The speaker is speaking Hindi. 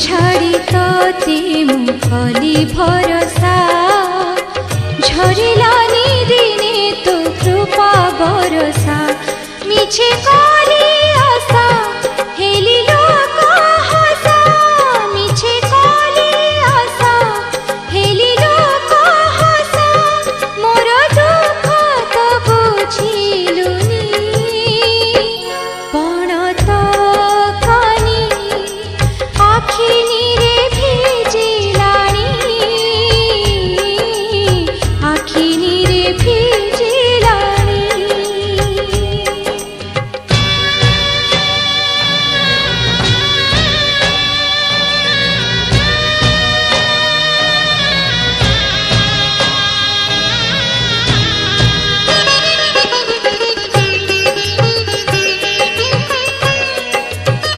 छाड़ी तोते मुकली भरोसा झरिलानी दिने तो कृपा बरसा मिछे कली आशा